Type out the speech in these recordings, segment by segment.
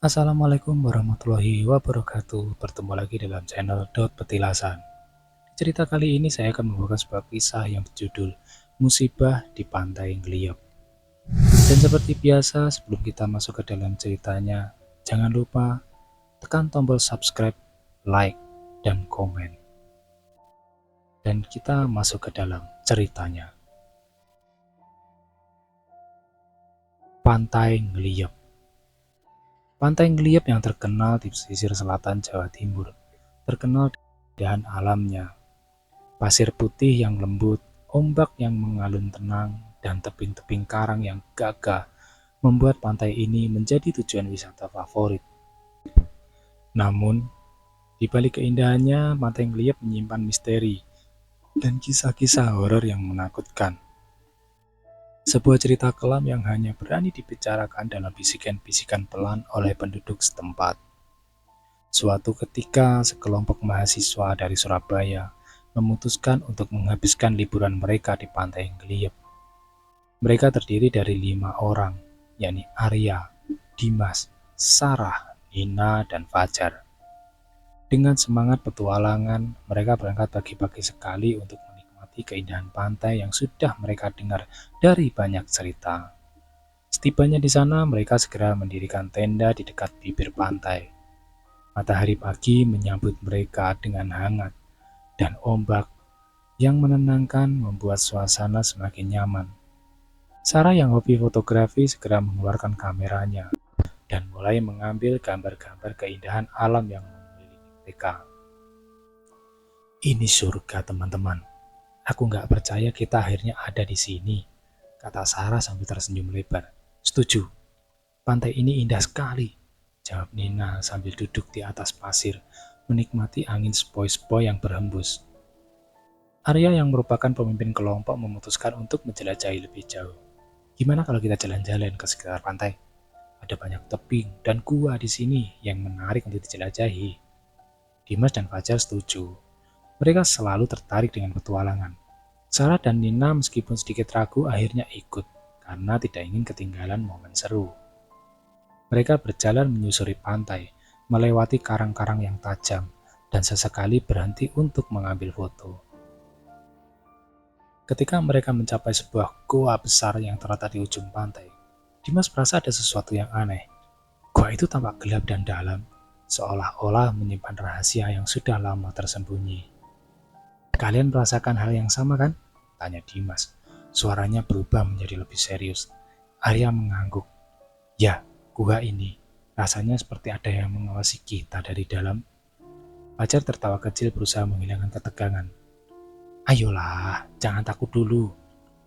Assalamualaikum warahmatullahi wabarakatuh. Bertemu lagi dalam channel Petilasan. Di cerita kali ini saya akan membawakan sebuah kisah yang berjudul Musibah di Pantai Ngeliep. Dan seperti biasa, sebelum kita masuk ke dalam ceritanya, jangan lupa tekan tombol subscribe, like, dan komen. Dan kita masuk ke dalam ceritanya. Pantai Ngeliep. Pantai Ngeliep yang terkenal di pesisir selatan Jawa Timur, terkenal dengan alamnya. Pasir putih yang lembut, ombak yang mengalun tenang, dan tebing-tebing karang yang gagah membuat pantai ini menjadi tujuan wisata favorit. Namun, di balik keindahannya, Pantai Ngeliep menyimpan misteri dan kisah-kisah horor yang menakutkan. Sebuah cerita kelam yang hanya berani dibicarakan dalam bisikan-bisikan pelan oleh penduduk setempat. Suatu ketika, sekelompok mahasiswa dari Surabaya memutuskan untuk menghabiskan liburan mereka di Pantai Ngeliep. Mereka terdiri dari 5 orang, yakni Arya, Dimas, Sarah, Nina, dan Fajar. Dengan semangat petualangan, mereka berangkat pagi-pagi sekali untuk menikmati keindahan pantai yang sudah mereka dengar dari banyak cerita. Setibanya di sana, mereka segera mendirikan tenda di dekat bibir pantai. Matahari pagi menyambut mereka dengan hangat, dan ombak yang menenangkan membuat suasana semakin nyaman. Sarah yang hobi fotografi segera mengeluarkan kameranya dan mulai mengambil gambar-gambar keindahan alam yang mengelilingi mereka. Ini surga, teman-teman. Aku nggak percaya kita akhirnya ada di sini, kata Sarah sambil tersenyum lebar. Setuju, pantai ini indah sekali, jawab Nina sambil duduk di atas pasir, menikmati angin sepoi-sepoi yang berhembus. Arya yang merupakan pemimpin kelompok memutuskan untuk menjelajahi lebih jauh. Gimana kalau kita jalan-jalan ke sekitar pantai? Ada banyak tebing dan gua di sini yang menarik untuk dijelajahi. Dimas dan Fajar setuju. Mereka selalu tertarik dengan petualangan. Sarah dan Nina meskipun sedikit ragu akhirnya ikut karena tidak ingin ketinggalan momen seru. Mereka berjalan menyusuri pantai, melewati karang-karang yang tajam, dan sesekali berhenti untuk mengambil foto. Ketika mereka mencapai sebuah goa besar yang terletak di ujung pantai, Dimas merasa ada sesuatu yang aneh. Goa itu tampak gelap dan dalam, seolah-olah menyimpan rahasia yang sudah lama tersembunyi. Kalian merasakan hal yang sama kan? Tanya Dimas. Suaranya berubah menjadi lebih serius. Arya mengangguk. Ya, gua ini. Rasanya seperti ada yang mengawasi kita dari dalam. Fajar tertawa kecil berusaha menghilangkan ketegangan. Ayolah, jangan takut dulu.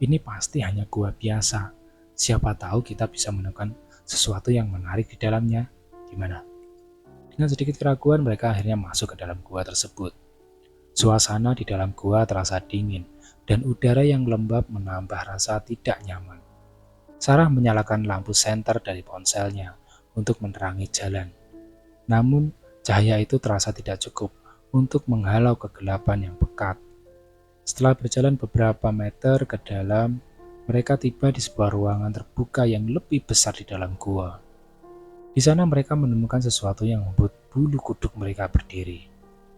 Ini pasti hanya gua biasa. Siapa tahu kita bisa menemukan sesuatu yang menarik di dalamnya. Gimana? Dengan sedikit keraguan, mereka akhirnya masuk ke dalam gua tersebut. Suasana di dalam gua terasa dingin, dan udara yang lembab menambah rasa tidak nyaman. Sarah menyalakan lampu senter dari ponselnya untuk menerangi jalan. Namun, cahaya itu terasa tidak cukup untuk menghalau kegelapan yang pekat. Setelah berjalan beberapa meter ke dalam, mereka tiba di sebuah ruangan terbuka yang lebih besar di dalam gua. Di sana mereka menemukan sesuatu yang membuat bulu kuduk mereka berdiri.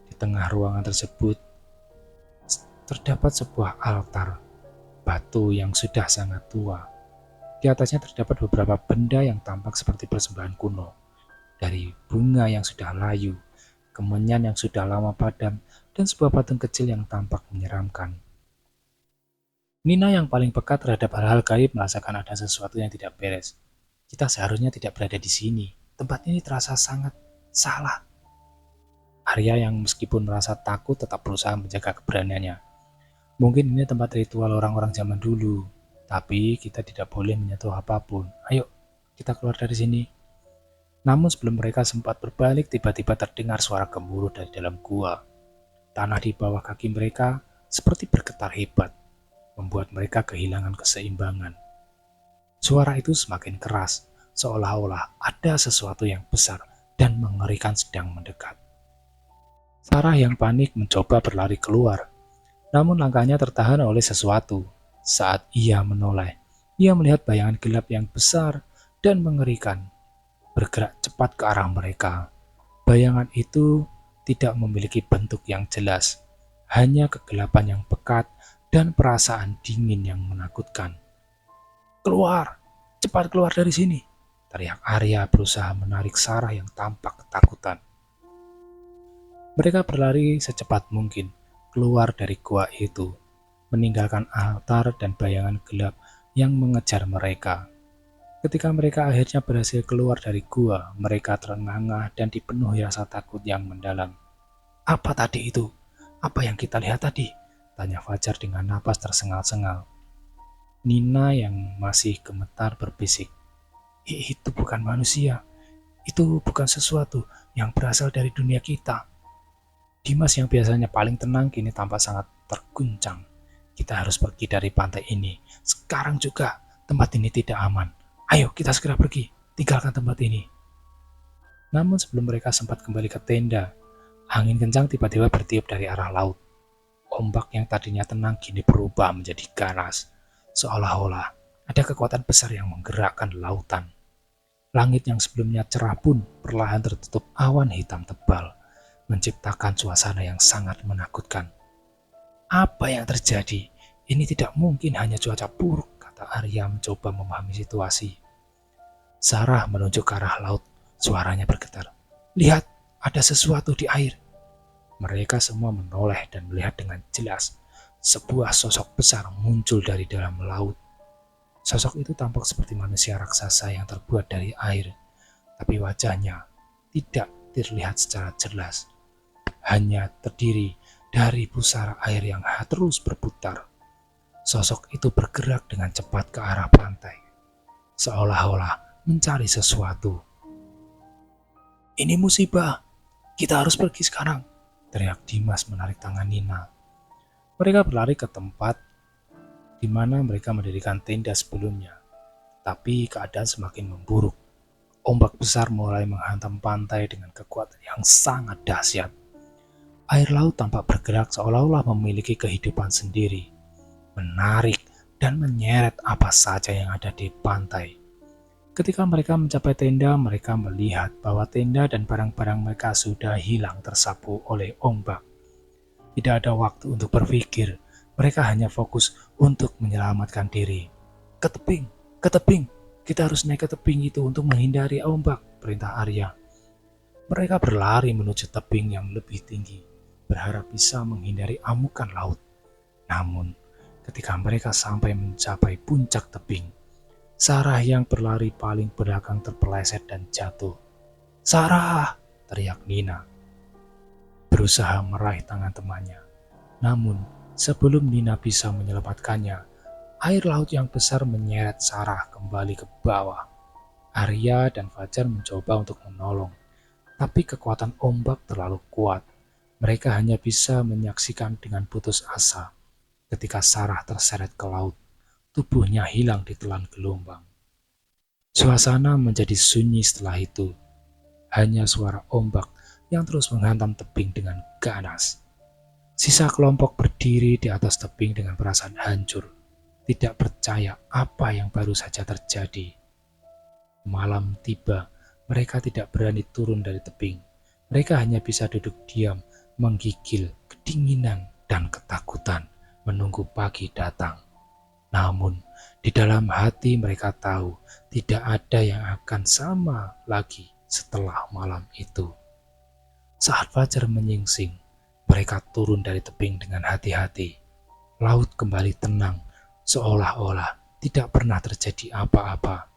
Di tengah ruangan tersebut, terdapat sebuah altar batu yang sudah sangat tua. Di atasnya terdapat beberapa benda yang tampak seperti persembahan kuno. Dari bunga yang sudah layu, kemenyan yang sudah lama padam, dan sebuah patung kecil yang tampak menyeramkan. Nina yang paling peka terhadap hal-hal gaib merasakan ada sesuatu yang tidak beres. Kita seharusnya tidak berada di sini. Tempat ini terasa sangat salah. Arya yang meskipun merasa takut tetap berusaha menjaga keberaniannya. Mungkin ini tempat ritual orang-orang zaman dulu, tapi kita tidak boleh menyentuh apapun. Ayo, kita keluar dari sini. Namun sebelum mereka sempat berbalik, tiba-tiba terdengar suara gemuruh dari dalam gua. Tanah di bawah kaki mereka seperti bergetar hebat, membuat mereka kehilangan keseimbangan. Suara itu semakin keras, seolah-olah ada sesuatu yang besar dan mengerikan sedang mendekat. Sarah yang panik mencoba berlari keluar, namun langkahnya tertahan oleh sesuatu. Saat ia menoleh, ia melihat bayangan gelap yang besar dan mengerikan. bergerak cepat ke arah mereka. Bayangan itu tidak memiliki bentuk yang jelas, hanya kegelapan yang pekat dan perasaan dingin yang menakutkan. "Keluar! Cepat keluar dari sini!" teriak Arya berusaha menarik Sarah yang tampak ketakutan. Mereka berlari secepat mungkin keluar dari gua itu, meninggalkan altar dan bayangan gelap yang mengejar mereka. Ketika mereka akhirnya berhasil keluar dari gua, mereka terengah-engah dan dipenuhi rasa takut yang mendalam. "Apa tadi itu? Apa yang kita lihat tadi?" tanya Fajar dengan napas tersengal-sengal. Nina yang masih gemetar berbisik, "Itu bukan manusia. Itu bukan sesuatu yang berasal dari dunia kita." Dimas yang biasanya paling tenang kini tampak sangat terguncang. "Kita harus pergi dari pantai ini. Sekarang juga, tempat ini tidak aman. Ayo kita segera pergi, tinggalkan tempat ini." Namun sebelum mereka sempat kembali ke tenda, angin kencang tiba-tiba bertiup dari arah laut. Ombak yang tadinya tenang kini berubah menjadi ganas, seolah-olah ada kekuatan besar yang menggerakkan lautan. Langit yang sebelumnya cerah pun perlahan tertutup awan hitam tebal, menciptakan suasana yang sangat menakutkan. "Apa yang terjadi? Ini tidak mungkin hanya cuaca buruk," kata Arya mencoba memahami situasi. Sarah menunjuk ke arah laut, suaranya bergetar. "Lihat, ada sesuatu di air." Mereka semua menoleh dan melihat dengan jelas. Sebuah sosok besar muncul dari dalam laut. Sosok itu tampak seperti manusia raksasa yang terbuat dari air, tapi wajahnya tidak terlihat secara jelas. Hanya terdiri dari pusara air yang terus berputar. Sosok itu bergerak dengan cepat ke arah pantai, seolah-olah mencari sesuatu. "Ini musibah, kita harus pergi sekarang," teriak Dimas menarik tangan Nina. Mereka berlari ke tempat di mana mereka mendirikan tenda sebelumnya, tapi keadaan semakin memburuk. Ombak besar mulai menghantam pantai dengan kekuatan yang sangat dahsyat. Air laut tampak bergerak seolah-olah memiliki kehidupan sendiri, menarik dan menyeret apa saja yang ada di pantai. Ketika mereka mencapai tenda, mereka melihat bahwa tenda dan barang-barang mereka sudah hilang tersapu oleh ombak. Tidak ada waktu untuk berpikir, mereka hanya fokus untuk menyelamatkan diri. Ke tebing, kita harus naik ke tebing itu untuk menghindari ombak," perintah Arya. Mereka berlari menuju tebing yang lebih tinggi, berharap bisa menghindari amukan laut. Namun, ketika mereka sampai mencapai puncak tebing, Sarah yang berlari paling belakang terpeleset dan jatuh. "Sarah!" teriak Nina, berusaha meraih tangan temannya. Namun, sebelum Nina bisa menyelamatkannya, air laut yang besar menyeret Sarah kembali ke bawah. Arya dan Fajar mencoba untuk menolong, tapi kekuatan ombak terlalu kuat. Mereka hanya bisa menyaksikan dengan putus asa ketika Sarah terseret ke laut. Tubuhnya hilang ditelan gelombang. Suasana menjadi sunyi setelah itu. Hanya suara ombak yang terus menghantam tebing dengan ganas. Sisa kelompok berdiri di atas tebing dengan perasaan hancur, tidak percaya apa yang baru saja terjadi. Malam tiba, mereka tidak berani turun dari tebing. Mereka hanya bisa duduk diam, menggigil kedinginan dan ketakutan, menunggu pagi datang. Namun, di dalam hati mereka tahu tidak ada yang akan sama lagi setelah malam itu. Saat fajar menyingsing, mereka turun dari tebing dengan hati-hati. Laut kembali tenang, seolah-olah tidak pernah terjadi apa-apa.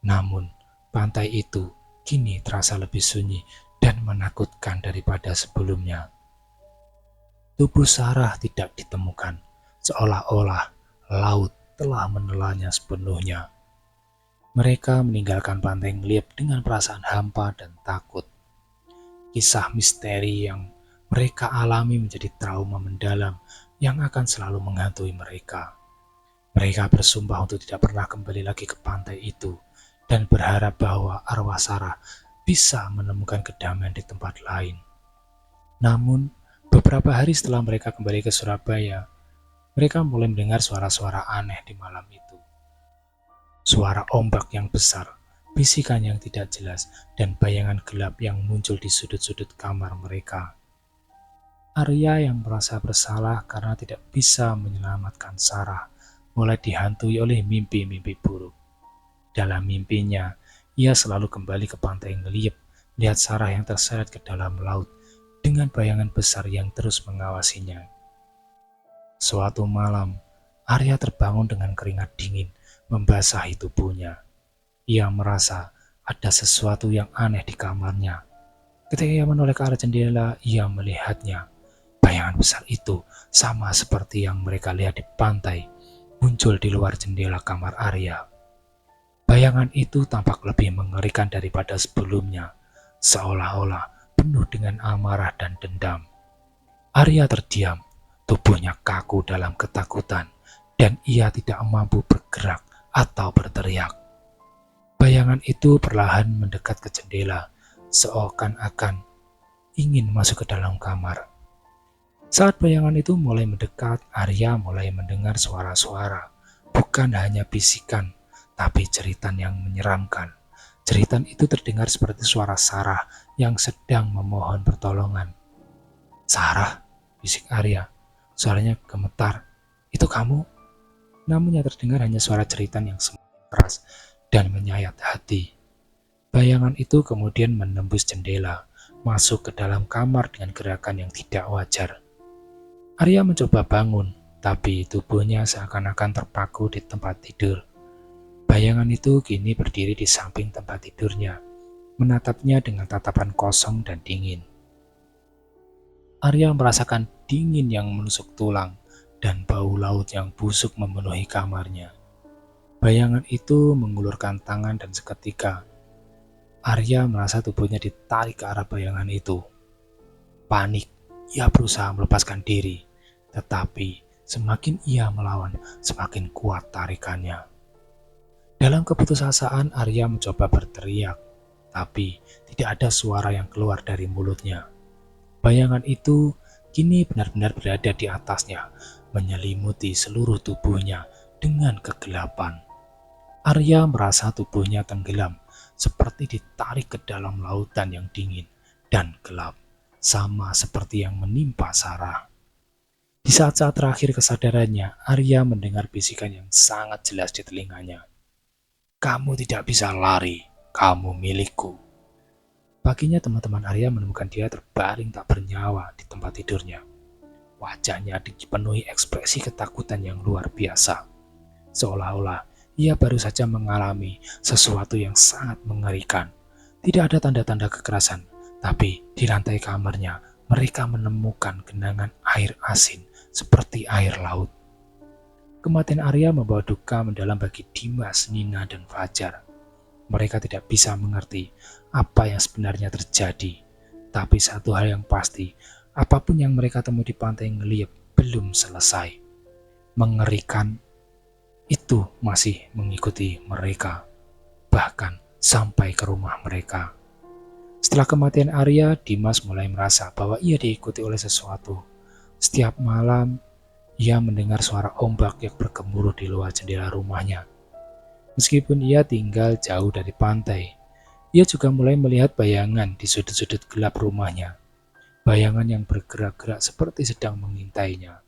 Namun, pantai itu kini terasa lebih sunyi dan menakutkan daripada sebelumnya. Tubuh Sarah tidak ditemukan, seolah-olah laut telah menelannya sepenuhnya. Mereka meninggalkan pantai Ngliep dengan perasaan hampa dan takut. Kisah misteri yang mereka alami menjadi trauma mendalam yang akan selalu menghantui mereka. Mereka bersumpah untuk tidak pernah kembali lagi ke pantai itu dan berharap bahwa arwah Sarah bisa menemukan kedamaian di tempat lain. Namun, beberapa hari setelah mereka kembali ke Surabaya, mereka mulai mendengar suara-suara aneh di malam itu. Suara ombak yang besar, bisikan yang tidak jelas, dan bayangan gelap yang muncul di sudut-sudut kamar mereka. Arya yang merasa bersalah karena tidak bisa menyelamatkan Sarah, mulai dihantui oleh mimpi-mimpi buruk. Dalam mimpinya, ia selalu kembali ke pantai Ngeliep, lihat Sarah yang terseret ke dalam laut, dengan bayangan besar yang terus mengawasinya. Suatu malam, Arya terbangun dengan keringat dingin membasahi tubuhnya. Ia merasa ada sesuatu yang aneh di kamarnya. Ketika ia menoleh ke arah jendela, ia melihatnya. Bayangan besar itu sama seperti yang mereka lihat di pantai, muncul di luar jendela kamar Arya. Bayangan itu tampak lebih mengerikan daripada sebelumnya, seolah-olah penuh dengan amarah dan dendam. Arya terdiam, tubuhnya kaku dalam ketakutan, dan ia tidak mampu bergerak atau berteriak. Bayangan itu perlahan mendekat ke jendela, seakan-akan ingin masuk ke dalam kamar. Saat bayangan itu mulai mendekat, Arya mulai mendengar suara-suara, bukan hanya bisikan, tapi jeritan yang menyeramkan. Jeritan itu terdengar seperti suara Sarah yang sedang memohon pertolongan. "Sarah," bisik Arya. Suaranya gemetar. "Itu kamu?" Namun yang terdengar hanya suara jeritan yang semakin keras dan menyayat hati. Bayangan itu kemudian menembus jendela, masuk ke dalam kamar dengan gerakan yang tidak wajar. Arya mencoba bangun, tapi tubuhnya seakan-akan terpaku di tempat tidur. Bayangan itu kini berdiri di samping tempat tidurnya, menatapnya dengan tatapan kosong dan dingin. Arya merasakan dingin yang menusuk tulang dan bau laut yang busuk memenuhi kamarnya. Bayangan itu mengulurkan tangan dan seketika Arya merasa tubuhnya ditarik ke arah bayangan itu. Panik, ia berusaha melepaskan diri, tetapi semakin ia melawan, semakin kuat tarikannya. Dalam keputusasaan, Arya mencoba berteriak, tapi tidak ada suara yang keluar dari mulutnya. Bayangan itu kini benar-benar berada di atasnya, menyelimuti seluruh tubuhnya dengan kegelapan. Arya merasa tubuhnya tenggelam, seperti ditarik ke dalam lautan yang dingin dan gelap, sama seperti yang menimpa Sarah. Di saat-saat terakhir kesadarannya, Arya mendengar bisikan yang sangat jelas di telinganya. "Kamu tidak bisa lari, kamu milikku." Paginya teman-teman Arya menemukan dia terbaring tak bernyawa di tempat tidurnya. Wajahnya dipenuhi ekspresi ketakutan yang luar biasa, seolah-olah ia baru saja mengalami sesuatu yang sangat mengerikan. Tidak ada tanda-tanda kekerasan, tapi di lantai kamarnya mereka menemukan genangan air asin seperti air laut. Kematian Arya membawa duka mendalam bagi Dimas, Nina, dan Fajar. Mereka tidak bisa mengerti apa yang sebenarnya terjadi. Tapi satu hal yang pasti, apapun yang mereka temui di pantai Ngeliep belum selesai. Mengerikan itu masih mengikuti mereka, bahkan sampai ke rumah mereka. Setelah kematian Arya, Dimas mulai merasa bahwa ia diikuti oleh sesuatu. Setiap malam, ia mendengar suara ombak yang bergemuruh di luar jendela rumahnya. Meskipun ia tinggal jauh dari pantai, ia juga mulai melihat bayangan di sudut-sudut gelap rumahnya. Bayangan yang bergerak-gerak seperti sedang mengintainya.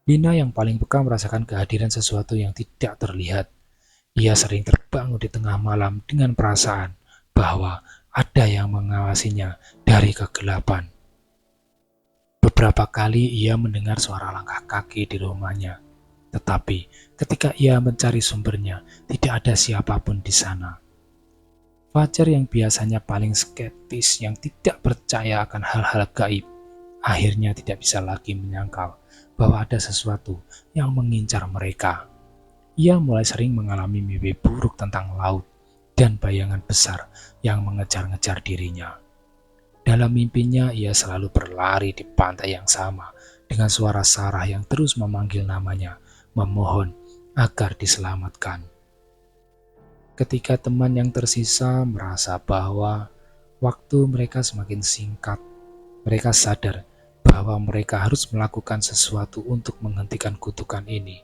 Nina yang paling peka merasakan kehadiran sesuatu yang tidak terlihat. Ia sering terbangun di tengah malam dengan perasaan bahwa ada yang mengawasinya dari kegelapan. Beberapa kali ia mendengar suara langkah kaki di rumahnya, tetapi ketika ia mencari sumbernya, tidak ada siapapun di sana. Fajar yang biasanya paling skeptis, yang tidak percaya akan hal-hal gaib, akhirnya tidak bisa lagi menyangkal bahwa ada sesuatu yang mengincar mereka. Ia mulai sering mengalami mimpi buruk tentang laut dan bayangan besar yang mengejar-ngejar dirinya. Dalam mimpinya, ia selalu berlari di pantai yang sama dengan suara Sarah yang terus memanggil namanya, memohon agar diselamatkan. Ketika teman yang tersisa merasa bahwa waktu mereka semakin singkat, mereka sadar bahwa mereka harus melakukan sesuatu untuk menghentikan kutukan ini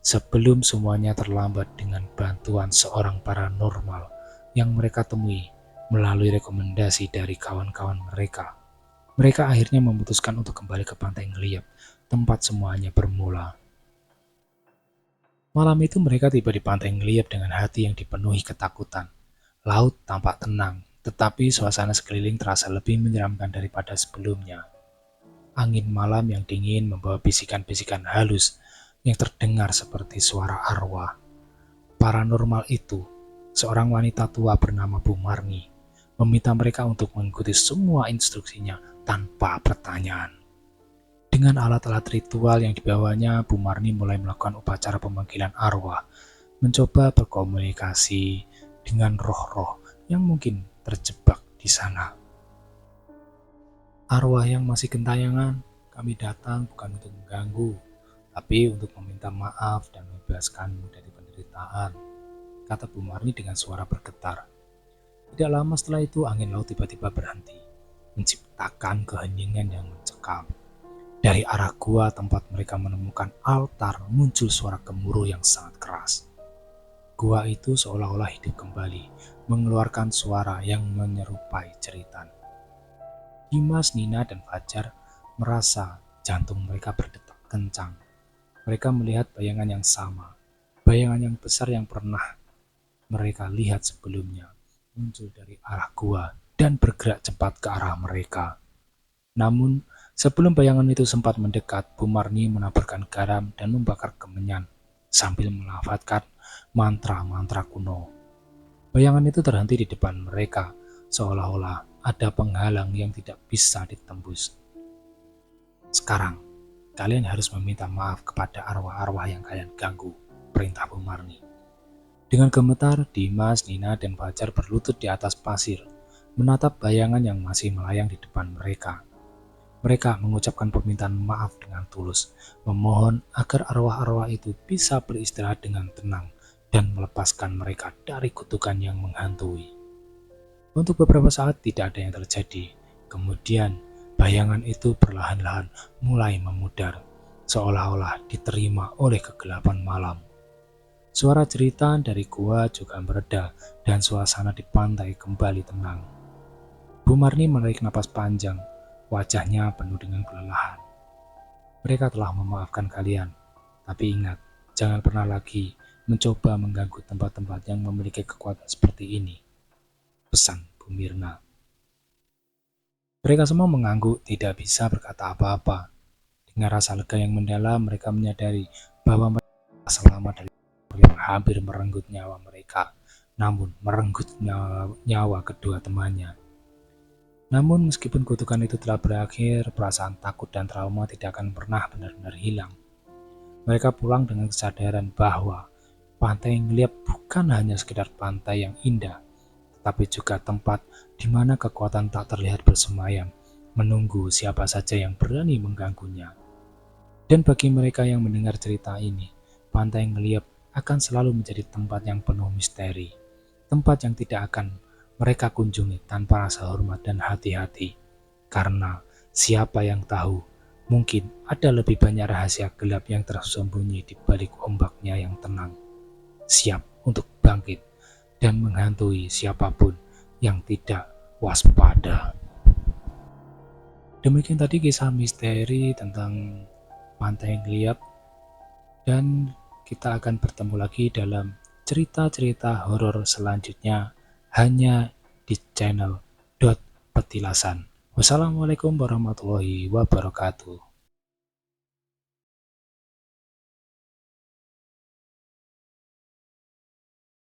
sebelum semuanya terlambat dengan bantuan seorang paranormal yang mereka temui melalui rekomendasi dari kawan-kawan mereka. Mereka akhirnya memutuskan untuk kembali ke Pantai Ngeliat, tempat semuanya bermula. Malam itu mereka tiba di Pantai Ngeliat dengan hati yang dipenuhi ketakutan. Laut tampak tenang, tetapi suasana sekeliling terasa lebih menyeramkan daripada sebelumnya. Angin malam yang dingin membawa bisikan-bisikan halus yang terdengar seperti suara arwah. Paranormal itu, seorang wanita tua bernama Bu Marni, meminta mereka untuk mengikuti semua instruksinya tanpa pertanyaan. Dengan alat-alat ritual yang dibawanya, Bu Marni mulai melakukan upacara pemanggilan arwah, mencoba berkomunikasi dengan roh-roh yang mungkin terjebak di sana. Arwah yang masih gentayangan, kami datang bukan untuk mengganggu, tapi untuk meminta maaf dan membebaskanmu dari penderitaan, kata Bu Marni dengan suara bergetar. Tidak lama setelah itu angin laut tiba-tiba berhenti, menciptakan keheningan yang mencekam. Dari arah gua tempat mereka menemukan altar muncul suara gemuruh yang sangat keras. Gua itu seolah-olah hidup kembali, mengeluarkan suara yang menyerupai jeritan. Dimas, Nina, dan Fajar merasa jantung mereka berdetak kencang. Mereka melihat bayangan yang sama, bayangan yang besar yang pernah mereka lihat sebelumnya, muncul dari arah gua dan bergerak cepat ke arah mereka. Namun, sebelum bayangan itu sempat mendekat, Bu Marni menaburkan garam dan membakar kemenyan sambil melafazkan mantra-mantra kuno. Bayangan itu terhenti di depan mereka, seolah-olah ada penghalang yang tidak bisa ditembus. Sekarang, kalian harus meminta maaf kepada arwah-arwah yang kalian ganggu, perintah Bu Marni. Dengan gemetar, Dimas, Nina, dan Fajar berlutut di atas pasir, menatap bayangan yang masih melayang di depan mereka. Mereka mengucapkan permintaan maaf dengan tulus, memohon agar arwah-arwah itu bisa beristirahat dengan tenang dan melepaskan mereka dari kutukan yang menghantui. Untuk beberapa saat tidak ada yang terjadi. Kemudian bayangan itu perlahan-lahan mulai memudar, seolah-olah diterima oleh kegelapan malam. Suara cerita dari gua juga mereda dan suasana di pantai kembali tenang. Bu Marni menarik napas panjang, wajahnya penuh dengan kelelahan. Mereka telah memaafkan kalian, tapi ingat, jangan pernah lagi mencoba mengganggu tempat-tempat yang memiliki kekuatan seperti ini. Pesan Bu Mirna. Mereka semua mengangguk, tidak bisa berkata apa-apa. Dengan rasa lega yang mendalam, mereka menyadari bahwa mereka selamat dari yang hampir merenggut nyawa mereka, namun merenggut nyawa kedua temannya. Namun meskipun kutukan itu telah berakhir, perasaan takut dan trauma tidak akan pernah benar-benar hilang. Mereka pulang dengan kesadaran bahwa Pantai Ngeliat bukan hanya sekedar pantai yang indah, tetapi juga tempat di mana kekuatan tak terlihat bersemayam, menunggu siapa saja yang berani mengganggunya. Dan bagi mereka yang mendengar cerita ini, Pantai Ngeliat akan selalu menjadi tempat yang penuh misteri, tempat yang tidak akan mereka kunjungi tanpa rasa hormat dan hati-hati. Karena siapa yang tahu, mungkin ada lebih banyak rahasia gelap yang tersembunyi di balik ombaknya yang tenang, siap untuk bangkit dan menghantui siapapun yang tidak waspada. Demikian tadi kisah misteri tentang Pantai Ngeliat, dan kita akan bertemu lagi dalam cerita-cerita horor selanjutnya hanya di channel Petilasan. Wassalamualaikum warahmatullahi wabarakatuh.